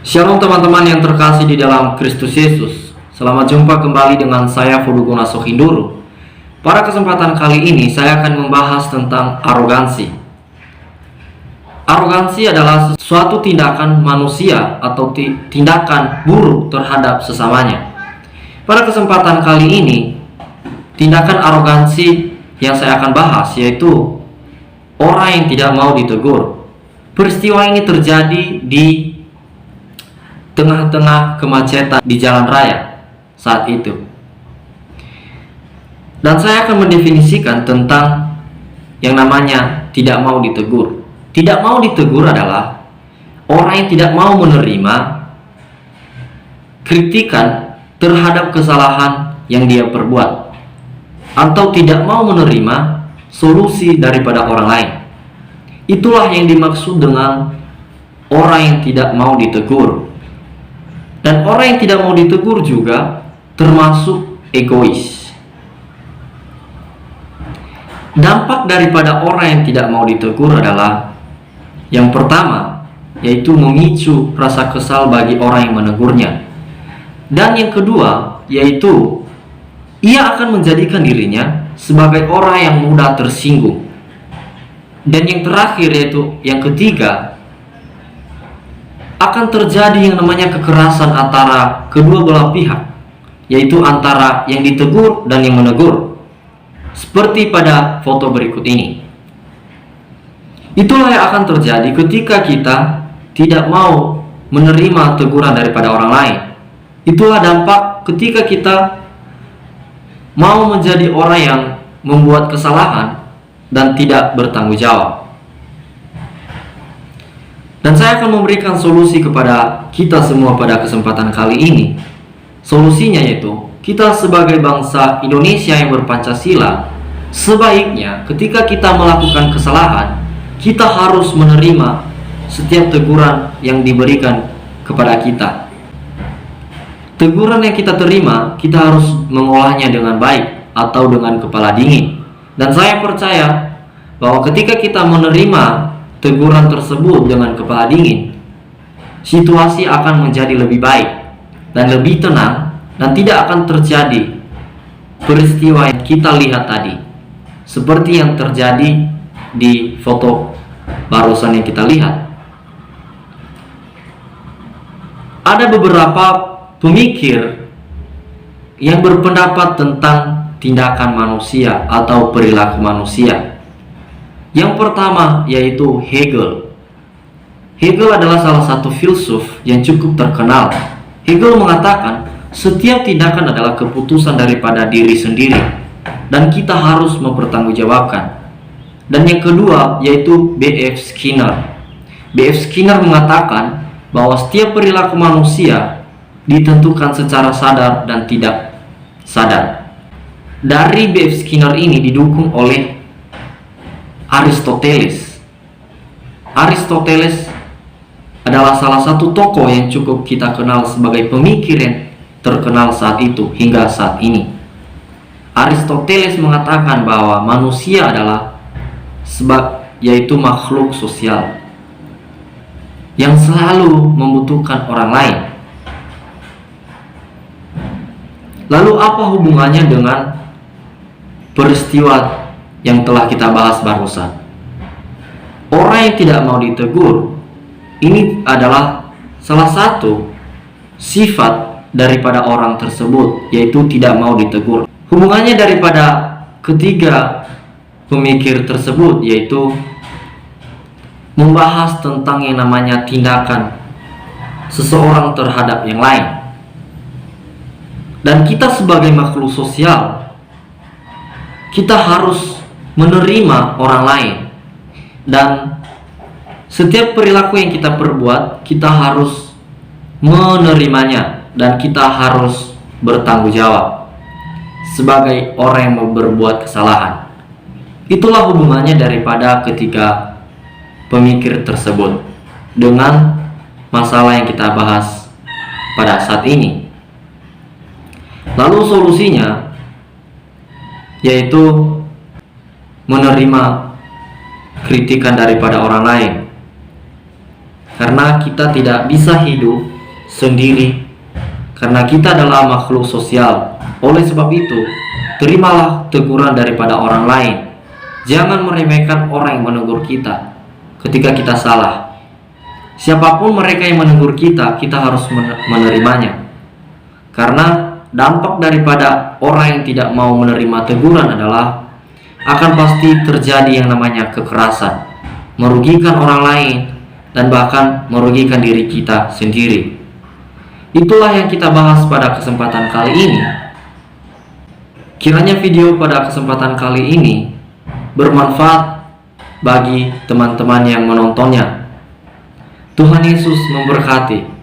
Shalom teman-teman yang terkasih di dalam Kristus Yesus. Selamat jumpa kembali dengan saya Fudugona Sohinduru. Pada kesempatan kali ini saya akan membahas tentang arogansi. Arogansi adalah suatu tindakan manusia atau tindakan buruk terhadap sesamanya. Pada kesempatan kali ini, tindakan arogansi yang saya akan bahas yaitu orang yang tidak mau ditegur. Peristiwa ini terjadi di tengah-tengah kemacetan di jalan raya saat itu. Dan saya akan mendefinisikan tentang yang namanya tidak mau ditegur. Tidak mau ditegur adalah orang yang tidak mau menerima kritikan terhadap kesalahan yang dia perbuat, atau tidak mau menerima solusi daripada orang lain. Itulah yang dimaksud dengan orang yang tidak mau ditegur. Dan orang yang tidak mau ditegur juga termasuk egois. Dampak daripada orang yang tidak mau ditegur adalah yang pertama, yaitu memicu rasa kesal bagi orang yang menegurnya. Dan yang kedua, yaitu ia akan menjadikan dirinya sebagai orang yang mudah tersinggung. Dan yang terakhir, yaitu yang ketiga, akan terjadi yang namanya kekerasan antara kedua belah pihak, yaitu antara yang ditegur dan yang menegur, seperti pada foto berikut ini. Itulah yang akan terjadi ketika kita tidak mau menerima teguran daripada orang lain. Itulah dampak ketika kita mau menjadi orang yang membuat kesalahan dan tidak bertanggung jawab. Dan saya akan memberikan solusi kepada kita semua pada kesempatan kali ini. Solusinya yaitu kita sebagai bangsa Indonesia yang berpancasila, sebaiknya ketika kita melakukan kesalahan, kita harus menerima setiap teguran yang diberikan kepada kita. Teguran yang kita terima, kita harus mengolahnya dengan baik atau dengan kepala dingin. Dan saya percaya bahwa ketika kita menerima teguran tersebut dengan kepala dingin, situasi akan menjadi lebih baik dan lebih tenang, dan tidak akan terjadi peristiwa yang kita lihat tadi, seperti yang terjadi di foto barusan yang kita lihat. Ada beberapa pemikir yang berpendapat tentang tindakan manusia atau perilaku manusia. Yang pertama yaitu Hegel. Hegel adalah salah satu filsuf yang cukup terkenal. Hegel mengatakan setiap tindakan adalah keputusan daripada diri sendiri dan kita harus mempertanggungjawabkan. Dan yang kedua yaitu B.F. Skinner. B.F. Skinner mengatakan bahwa setiap perilaku manusia ditentukan secara sadar dan tidak sadar. Dari B.F. Skinner ini didukung oleh Aristoteles. Aristoteles adalah salah satu tokoh yang cukup kita kenal sebagai pemikir yang terkenal saat itu hingga saat ini. Aristoteles mengatakan bahwa manusia adalah yaitu makhluk sosial yang selalu membutuhkan orang lain. Lalu apa hubungannya dengan peristiwa yang telah kita bahas barusan? Orang yang tidak mau ditegur ini adalah salah satu sifat daripada orang tersebut, yaitu tidak mau ditegur. Hubungannya daripada ketiga pemikir tersebut yaitu membahas tentang yang namanya tindakan seseorang terhadap yang lain. Dan kita sebagai makhluk sosial, kita harus menerima orang lain, dan setiap perilaku yang kita perbuat kita harus menerimanya, dan kita harus bertanggung jawab sebagai orang yang berbuat kesalahan. Itulah hubungannya daripada ketiga pemikir tersebut dengan masalah yang kita bahas pada saat ini. Lalu solusinya yaitu menerima kritikan daripada orang lain, karena kita tidak bisa hidup sendiri, karena kita adalah makhluk sosial. Oleh sebab itu, terimalah teguran daripada orang lain. Jangan meremehkan orang yang menegur kita ketika kita salah. Siapapun mereka yang menegur kita, kita harus menerimanya. Karena dampak daripada orang yang tidak mau menerima teguran adalah akan pasti terjadi yang namanya kekerasan, merugikan orang lain, dan bahkan merugikan diri kita sendiri. Itulah yang kita bahas pada kesempatan kali ini. Kiranya video pada kesempatan kali ini bermanfaat bagi teman-teman yang menontonnya. Tuhan Yesus memberkati.